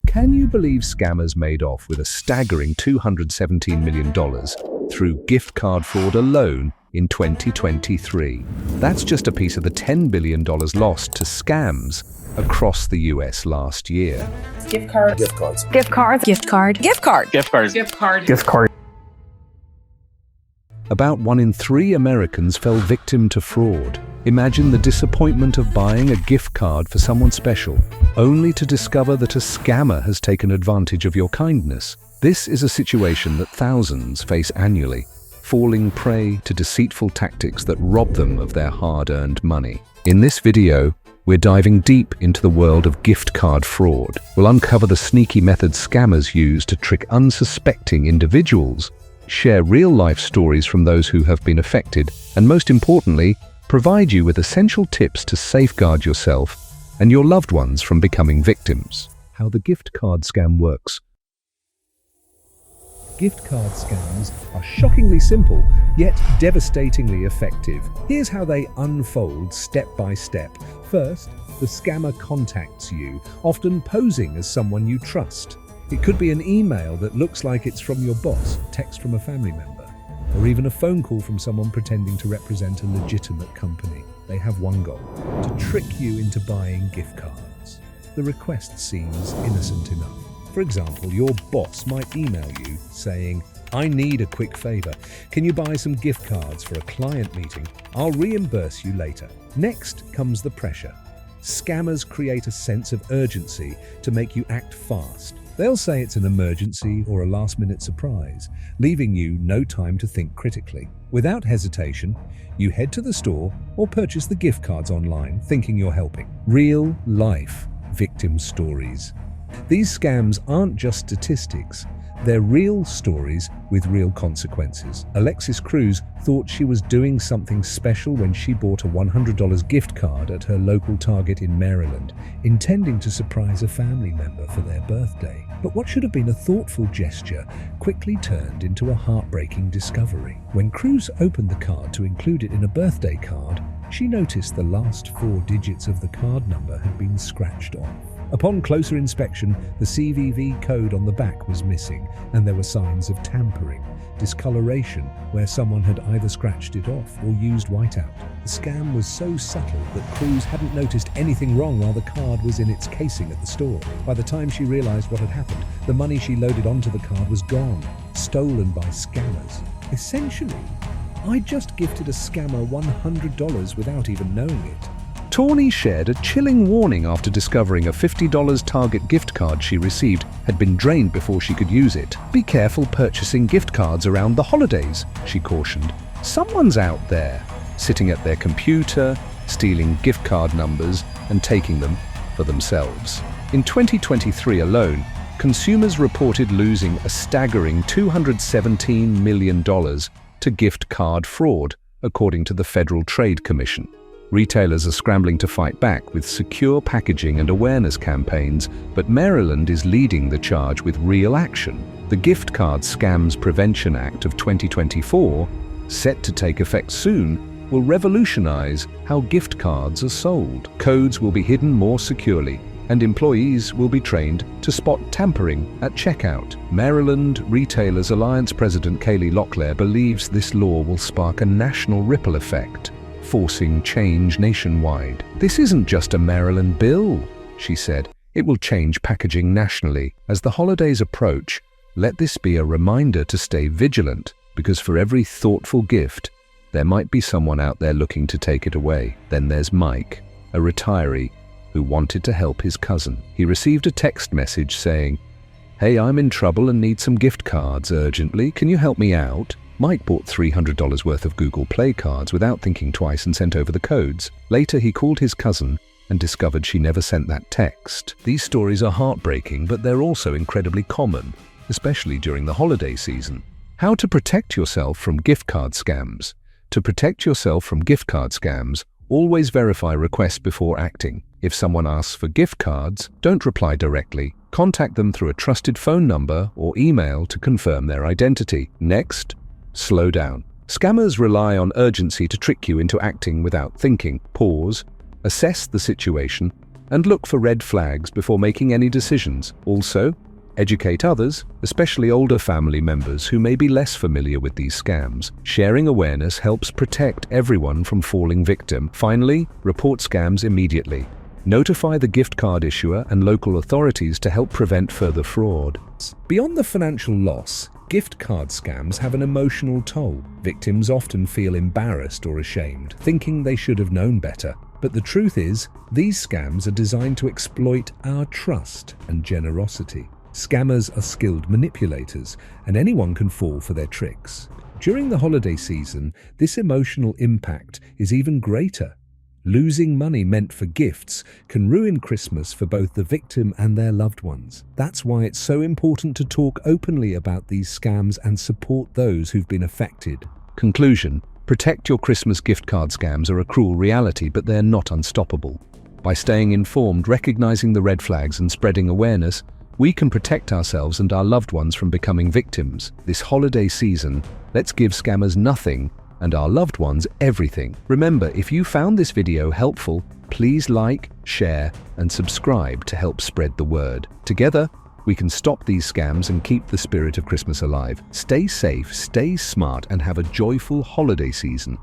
Can you believe scammers made off with a staggering $217 million through gift card fraud alone in 2023? That's just a piece of the $10 billion lost to scams across the US last year. Gift cards. Gift cards. Gift cards. Gift card. Gift card. Gift cards. Gift card. Gift card. About 1 in 3 Americans fell victim to fraud. Imagine the disappointment of buying a gift card for someone special, only to discover that a scammer has taken advantage of your kindness. This is a situation that thousands face annually, falling prey to deceitful tactics that rob them of their hard-earned money. In this video, we're diving deep into the world of gift card fraud. We'll uncover the sneaky methods scammers use to trick unsuspecting individuals, share real-life stories from those who have been affected, and most importantly, provide you with essential tips to safeguard yourself and your loved ones from becoming victims. How the gift card scam works. Gift card scams are shockingly simple, yet devastatingly effective. Here's how they unfold step by step. First, the scammer contacts you, often posing as someone you trust. It could be an email that looks like it's from your boss, text from a family member, or even a phone call from someone pretending to represent a legitimate company. They have one goal: to trick you into buying gift cards. The request seems innocent enough. For example, your boss might email you saying, "I need a quick favor. Can you buy some gift cards for a client meeting? I'll reimburse you later." Next comes the pressure. Scammers create a sense of urgency to make you act fast. They'll say it's an emergency or a last-minute surprise, leaving you no time to think critically. Without hesitation, you head to the store or purchase the gift cards online, thinking you're helping. Real-life victim stories. These scams aren't just statistics. They're real stories with real consequences. Alexis Cruz thought she was doing something special when she bought a $100 gift card at her local Target in Maryland, intending to surprise a family member for their birthday. But what should have been a thoughtful gesture quickly turned into a heartbreaking discovery. When Cruz opened the card to include it in a birthday card, she noticed the last 4 digits of the card number had been scratched off. Upon closer inspection, the CVV code on the back was missing, and there were signs of tampering, discoloration where someone had either scratched it off or used whiteout. The scam was so subtle that Cruz hadn't noticed anything wrong while the card was in its casing at the store. By the time she realized what had happened, the money she loaded onto the card was gone, stolen by scammers. Essentially, I just gifted a scammer $100 without even knowing it. Tawny shared a chilling warning after discovering a $50 Target gift card she received had been drained before she could use it. "Be careful purchasing gift cards around the holidays," she cautioned. "Someone's out there, sitting at their computer, stealing gift card numbers and taking them for themselves." In 2023 alone, consumers reported losing a staggering $217 million to gift card fraud, according to the Federal Trade Commission. Retailers are scrambling to fight back with secure packaging and awareness campaigns, but Maryland is leading the charge with real action. The Gift Card Scams Prevention Act of 2024, set to take effect soon, will revolutionize how gift cards are sold. Codes will be hidden more securely, and employees will be trained to spot tampering at checkout. Maryland Retailers Alliance President Kaylee Locklear believes this law will spark a national ripple effect, forcing change nationwide. "This isn't just a Maryland bill," she said. "It will change packaging nationally. As the holidays approach, let this be a reminder to stay vigilant, because for every thoughtful gift, there might be someone out there looking to take it away." Then there's Mike, a retiree who wanted to help his cousin. He received a text message saying, "Hey, I'm in trouble and need some gift cards urgently. Can you help me out?" Mike bought $300 worth of Google Play cards without thinking twice and sent over the codes. Later, he called his cousin and discovered she never sent that text. These stories are heartbreaking, but they're also incredibly common, especially during the holiday season. How to protect yourself from gift card scams. To protect yourself from gift card scams, always verify requests before acting. If someone asks for gift cards, don't reply directly. Contact them through a trusted phone number or email to confirm their identity. Next, slow down. Scammers rely on urgency to trick you into acting without thinking. Pause, assess the situation, and look for red flags before making any decisions. Also, educate others, especially older family members who may be less familiar with these scams. Sharing awareness helps protect everyone from falling victim. Finally, report scams immediately. Notify the gift card issuer and local authorities to help prevent further fraud. Beyond the financial loss, gift card scams have an emotional toll. Victims often feel embarrassed or ashamed, thinking they should have known better. But the truth is, these scams are designed to exploit our trust and generosity. Scammers are skilled manipulators, and anyone can fall for their tricks. During the holiday season, this emotional impact is even greater. Losing money meant for gifts can ruin Christmas for both the victim and their loved ones. That's why it's so important to talk openly about these scams and support those who've been affected. Conclusion: protect your Christmas gift card scams are a cruel reality, but they're not unstoppable. By staying informed, recognizing the red flags, and spreading awareness, we can protect ourselves and our loved ones from becoming victims. This holiday season, let's give scammers nothing and our loved ones everything. Remember, if you found this video helpful, please like, share, and subscribe to help spread the word. Together, we can stop these scams and keep the spirit of Christmas alive. Stay safe, stay smart, and have a joyful holiday season.